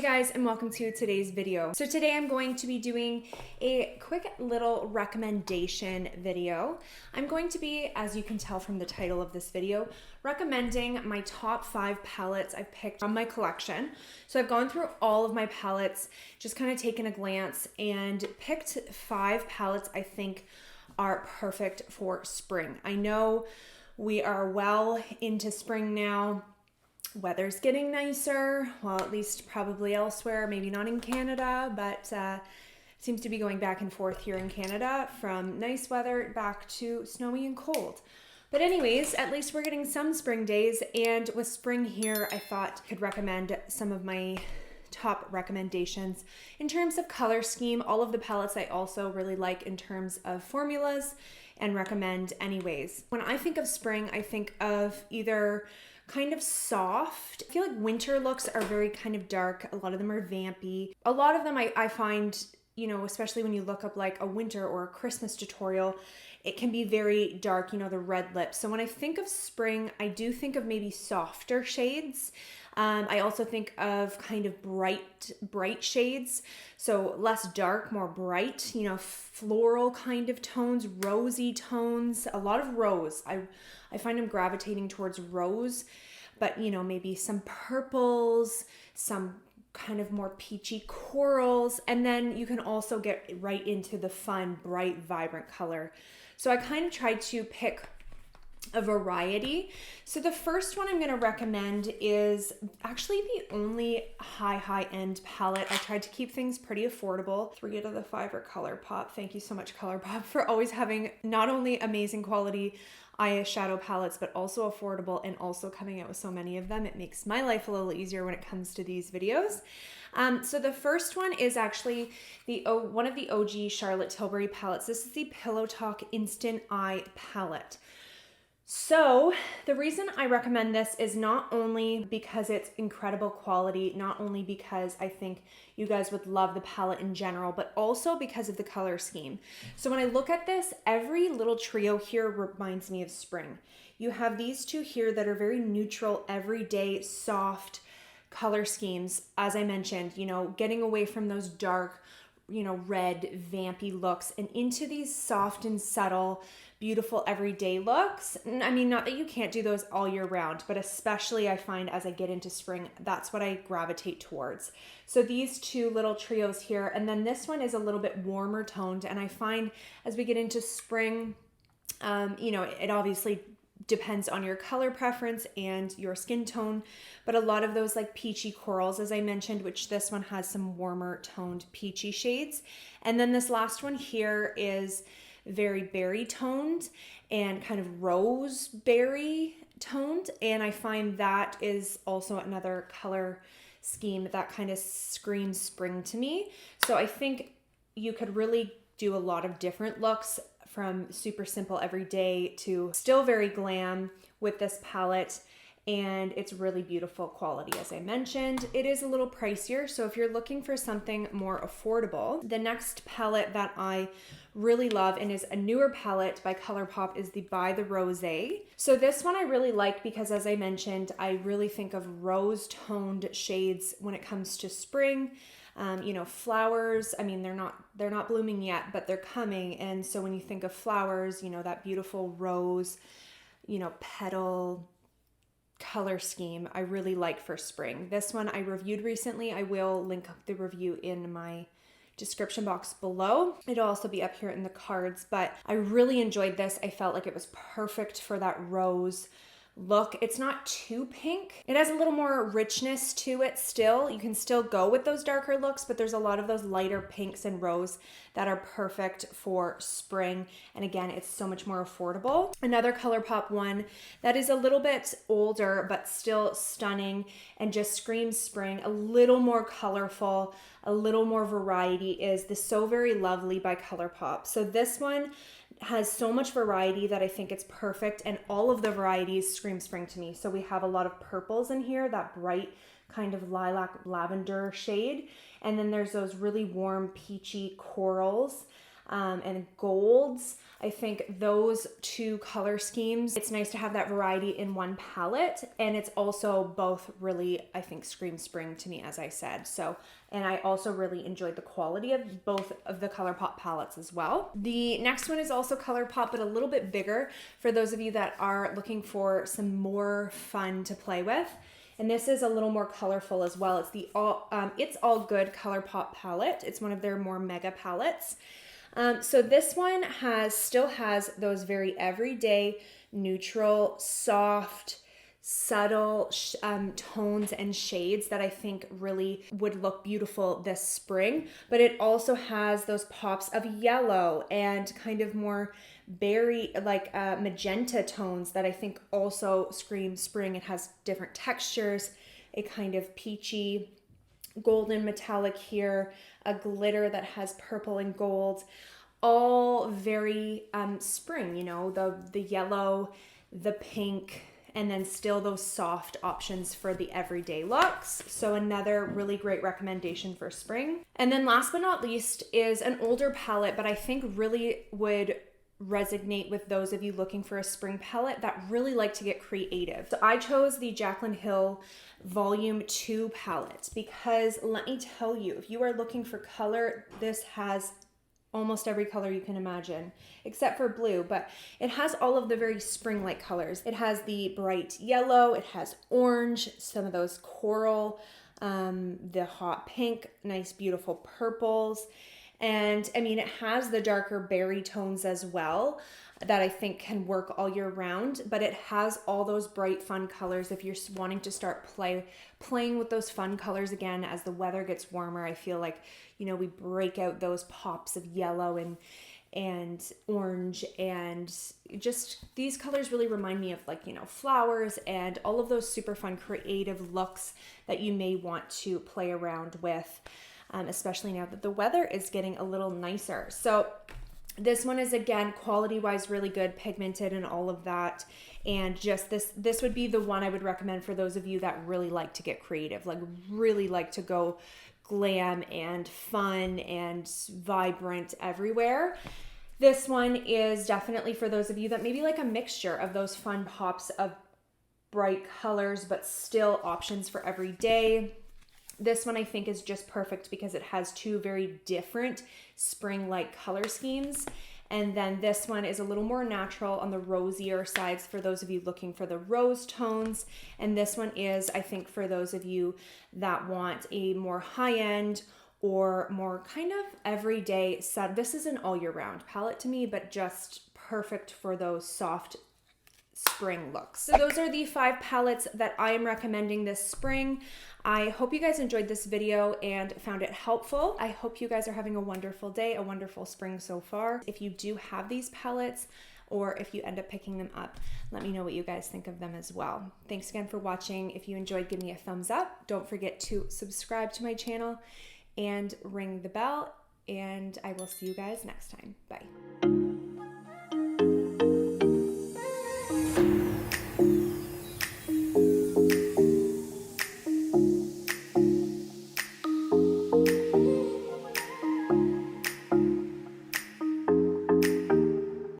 Hey guys, and welcome to today's video. So today I'm going to be doing a quick little recommendation video. I'm going to be, as you can tell from the title of this video, recommending my top 5 palettes I've picked from my collection. So I've gone through all of my palettes, just kind of taken a glance and picked 5 palettes I think are perfect for spring. I know we are well into spring now. Weather's getting nicer, well, at least probably elsewhere, maybe not in Canada, but seems to be going back and forth here in Canada from nice weather back to snowy and cold. But anyways, at least we're getting some spring days, and with spring here, I thought I could recommend some of my top recommendations in terms of color scheme. All of the palettes I also really like in terms of formulas and recommend anyways. When I think of spring, I think of either kind of soft. I feel like winter looks are very kind of dark. A lot of them are vampy. A lot of them I find, you know, especially when you look up like a winter or a Christmas tutorial, it can be very dark, you know, the red lips. So when I think of spring, I do think of maybe softer shades. I also think of kind of bright shades. So less dark, more bright, you know, floral kind of tones, rosy tones, a lot of rose. I find I'm gravitating towards rose, but you know, maybe some purples, some kind of more peachy corals, and then you can also get right into the fun, bright, vibrant color. So I kind of tried to pick a variety. So the first one I'm going to recommend is actually the only high-end palette. I tried to keep things pretty affordable. 3 out of the 5 are Colourpop. Thank you so much, Colourpop, for always having not only amazing quality eyeshadow palettes, but also affordable, and also coming out with so many of them. It makes my life a little easier when it comes to these videos. So the first one is actually one of the OG Charlotte Tilbury palettes. This is the Pillow Talk Instant Eye palette. So the reason I recommend this is not only because it's incredible quality, not only because I think you guys would love the palette in general, but also because of the color scheme. So when I look at this, every little trio here reminds me of spring. You have these two here that are very neutral, everyday, soft color schemes. As I mentioned, you know, getting away from those dark, you know, red, vampy looks and into these soft and subtle, beautiful everyday looks. I mean, not that you can't do those all year round, but especially I find as I get into spring, that's what I gravitate towards. So these two little trios here, and then this one is a little bit warmer toned. And I find as we get into spring, you know, it obviously depends on your color preference and your skin tone, but a lot of those like peachy corals, as I mentioned, which this one has some warmer toned peachy shades. And then this last one here is very berry toned and kind of rose berry toned. And I find that is also another color scheme that kind of screams spring to me. So I think you could really do a lot of different looks, from super simple everyday to still very glam with this palette, and it's really beautiful quality. As I mentioned, it is a little pricier, so if you're looking for something more affordable, the next palette that I really love and is a newer palette by Colourpop is the By the Rosé. So this one I really like because, as I mentioned, I really think of rose toned shades when it comes to spring. You know, flowers, I mean, they're not blooming yet, but they're coming. And so when you think of flowers, you know, that beautiful rose, you know, petal color scheme, I really like for spring. This one I reviewed recently. I will link the review in my description box below. It'll also be up here in the cards, but I really enjoyed this. I felt like it was perfect for that rose look. It's not too pink. It has a little more richness to it still. You can still go with those darker looks, but there's a lot of those lighter pinks and rose that are perfect for spring. And again, it's so much more affordable. Another Colourpop one that is a little bit older, but still stunning and just screams spring, a little more colorful, a little more variety, is the So Very Lovely by Colourpop. So this one has so much variety that I think it's perfect, and all of the varieties scream spring to me. So we have a lot of purples in here, that bright kind of lilac lavender shade, and then there's those really warm peachy corals. and golds. I think those two color schemes, it's nice to have that variety in one palette, and it's also both really, I think, scream spring to me, as I said. So, and I also really enjoyed the quality of both of the Colourpop palettes as well. The next one is also Colourpop, but a little bit bigger for those of you that are looking for some more fun to play with. And this is a little more colorful as well. It's the It's All Good Colourpop palette. It's one of their more mega palettes. So this one still has those very everyday, neutral, soft, subtle tones and shades that I think really would look beautiful this spring. But it also has those pops of yellow and kind of more berry, like magenta tones that I think also scream spring. It has different textures, a kind of peachy, golden metallic here, a glitter that has purple and gold, all very spring, you know, the yellow, the pink, and then still those soft options for the everyday looks. So another really great recommendation for spring. And then last but not least is an older palette, but I think really would resonate with those of you looking for a spring palette that really like to get creative. So I chose the Jaclyn Hill Volume 2 palette because let me tell you, if you are looking for color, this has almost every color you can imagine, except for blue, but it has all of the very spring-like colors. It has the bright yellow, it has orange, some of those coral, the hot pink, nice beautiful purples. And I mean, it has the darker berry tones as well that I think can work all year round, but it has all those bright, fun colors. If you're wanting to start playing with those fun colors again as the weather gets warmer, I feel like, you know, we break out those pops of yellow and orange, and just these colors really remind me of, like, you know, flowers and all of those super fun creative looks that you may want to play around with. Especially now that the weather is getting a little nicer. So this one is, again, quality-wise really good, pigmented and all of that. And just this would be the one I would recommend for those of you that really like to get creative, like really like to go glam and fun and vibrant everywhere. This one is definitely for those of you that maybe like a mixture of those fun pops of bright colors, but still options for every day. This one I think is just perfect because it has two very different spring-like color schemes. And then this one is a little more natural on the rosier sides for those of you looking for the rose tones. And this one is, I think, for those of you that want a more high-end or more kind of everyday set. This is an all year round palette to me, but just perfect for those soft spring looks. So those are the 5 palettes that I am recommending this spring. I hope you guys enjoyed this video and found it helpful. I hope you guys are having a wonderful day, a wonderful spring so far. If you do have these palettes, or if you end up picking them up, let me know what you guys think of them as well. Thanks again for watching. If you enjoyed, give me a thumbs up. Don't forget to subscribe to my channel and ring the bell, and I will see you guys next time. Bye.